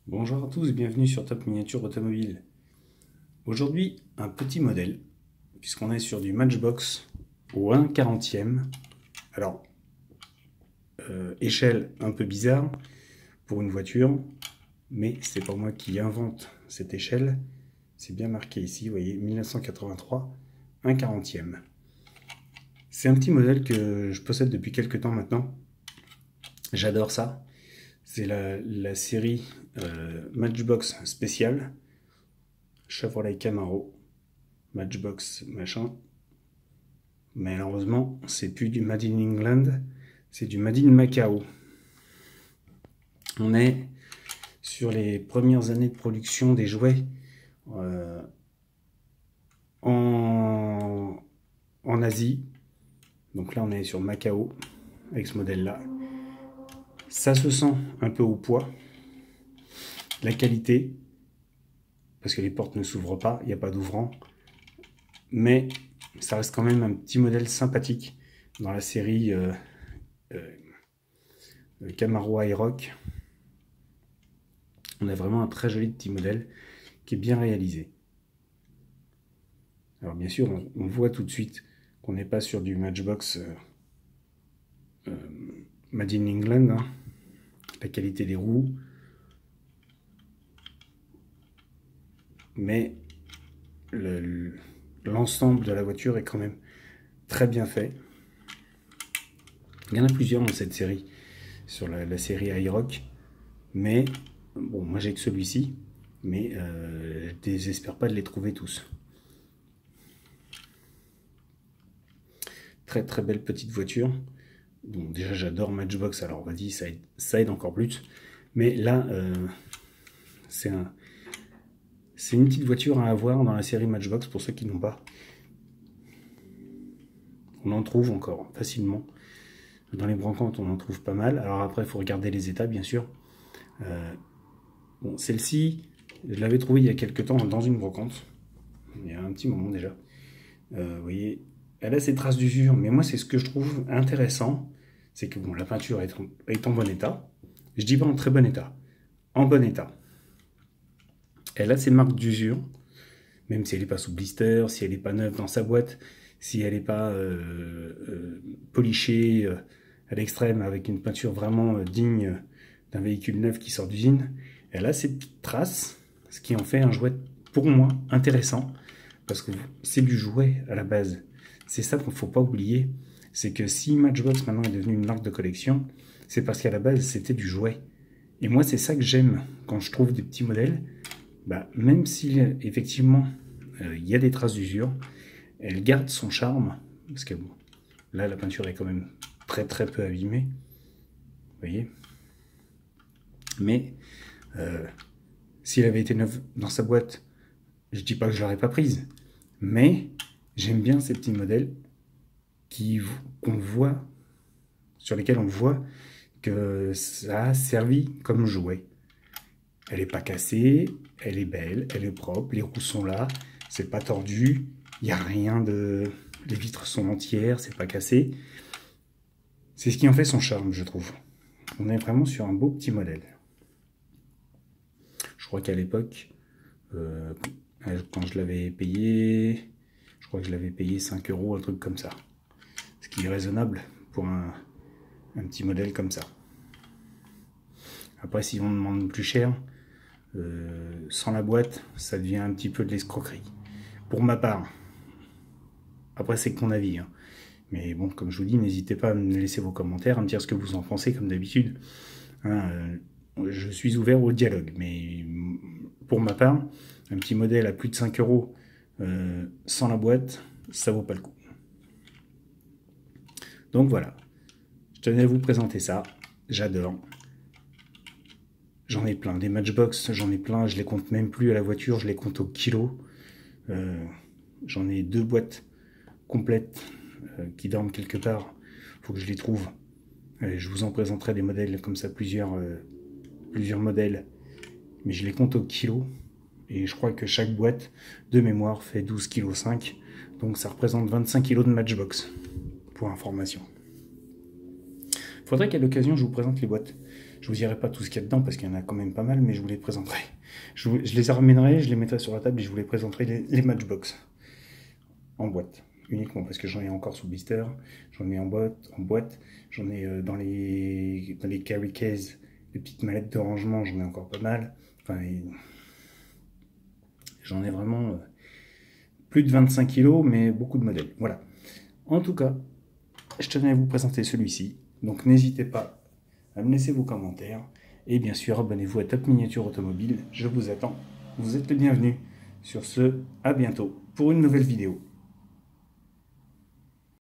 Bonjour à tous, bienvenue sur Top Miniature Automobile. Aujourd'hui, un petit modèle, puisqu'on est sur du Matchbox au 1/40e. Alors, échelle un peu bizarre pour une voiture, mais c'est pas moi qui invente cette échelle. C'est bien marqué ici, vous voyez, 1983, 1/40e. C'est un petit modèle que je possède depuis quelques temps maintenant. J'adore ça. C'est la série Matchbox spéciale. Chevrolet Camaro, Matchbox machin. Malheureusement, c'est plus du Made in England, c'est du Made in Macao. On est sur les premières années de production des jouets en Asie. Donc là, on est sur Macao avec ce modèle-là. Ça se sent un peu au poids. La qualité, parce que les portes ne s'ouvrent pas, il n'y a pas d'ouvrant. Mais ça reste quand même un petit modèle sympathique dans la série Camaro HiRock. On a vraiment un très joli petit modèle qui est bien réalisé. Alors bien sûr, on voit tout de suite qu'on n'est pas sur du Matchbox Made in England. Hein. La qualité des roues. Mais l'ensemble de la voiture est quand même très bien fait. Il y en a plusieurs dans cette série, sur la série HiRock. Mais, bon, moi j'ai que celui-ci. Mais je ne désespère pas de les trouver tous. Très très belle petite voiture. Bon, déjà j'adore Matchbox, alors vas-y, ça aide encore plus. Mais là, c'est une petite voiture à avoir dans la série Matchbox pour ceux qui n'ont pas. On en trouve encore facilement. Dans les brocantes, on en trouve pas mal. Alors après, il faut regarder les états, bien sûr. Bon, celle-ci, je l'avais trouvée il y a quelques temps dans une brocante. Il y a un petit moment déjà. Vous voyez, elle a ses traces d'usure, mais moi, c'est ce que je trouve intéressant. C'est que bon, la peinture est en bon état. Je dis pas en très bon état. En bon état. Elle a ses marques d'usure, même si elle n'est pas sous blister, si elle n'est pas neuve dans sa boîte, si elle n'est pas polichée à l'extrême avec une peinture vraiment digne d'un véhicule neuf qui sort d'usine. Elle a ses petites traces, ce qui en fait un jouet pour moi intéressant, parce que c'est du jouet à la base. C'est ça qu'il ne faut pas oublier, c'est que si Matchbox maintenant est devenu une marque de collection, c'est parce qu'à la base c'était du jouet. Et moi c'est ça que j'aime quand je trouve des petits modèles. Bah, même si effectivement il y a des traces d'usure, elle garde son charme, parce que bon, là la peinture est quand même très très peu abîmée, vous voyez. Mais si elle avait été neuve dans sa boîte, je dis pas que je l'aurais pas prise, mais j'aime bien ces petits modèles qu'on voit, sur lesquels on voit que ça a servi comme jouet. Elle n'est pas cassée, elle est belle, elle est propre, les roues sont là, c'est pas tordu, il n'y a rien de... Les vitres sont entières, c'est pas cassé. C'est ce qui en fait son charme, je trouve. On est vraiment sur un beau petit modèle. Je crois qu'à l'époque, quand je l'avais payé, je crois que je l'avais payé 5 €, un truc comme ça. Ce qui est raisonnable pour un petit modèle comme ça. Après, si on demande plus cher, sans la boîte, ça devient un petit peu de l'escroquerie. Pour ma part. Après, c'est que mon avis. Hein. Mais bon, comme je vous dis, n'hésitez pas à me laisser vos commentaires, à me dire ce que vous en pensez, comme d'habitude. Hein, je suis ouvert au dialogue. Mais pour ma part, un petit modèle à plus de 5 € sans la boîte, ça vaut pas le coup. Donc voilà. Je tenais à vous présenter ça. J'adore. J'en ai plein. Des Matchbox, j'en ai plein. Je les compte même plus à la voiture, je les compte au kilo. J'en ai 2 boîtes complètes qui dorment quelque part. Il faut que je les trouve. Je vous en présenterai des modèles comme ça, plusieurs modèles. Mais je les compte au kilo. Et je crois que chaque boîte de mémoire fait 12,5 kg. Donc ça représente 25 kg de Matchbox. Pour information. Faudrait qu'à l'occasion je vous présente les boîtes. Je vous dirai pas tout ce qu'il y a dedans parce qu'il y en a quand même pas mal, mais je vous les présenterai. Je les ramènerai, je les mettrai sur la table et je vous les présenterai les Matchbox en boîte. Uniquement parce que j'en ai encore sous blister, j'en ai en boîte, j'en ai dans les carry cases, les petites mallettes de rangement, j'en ai encore pas mal. Enfin, j'en ai vraiment plus de 25 kilos, mais beaucoup de modèles. Voilà. En tout cas, je tenais à vous présenter celui-ci. Donc n'hésitez pas à me laisser vos commentaires. Et bien sûr, abonnez-vous à Top Miniature Automobile. Je vous attends. Vous êtes les bienvenus. Sur ce, à bientôt pour une nouvelle vidéo.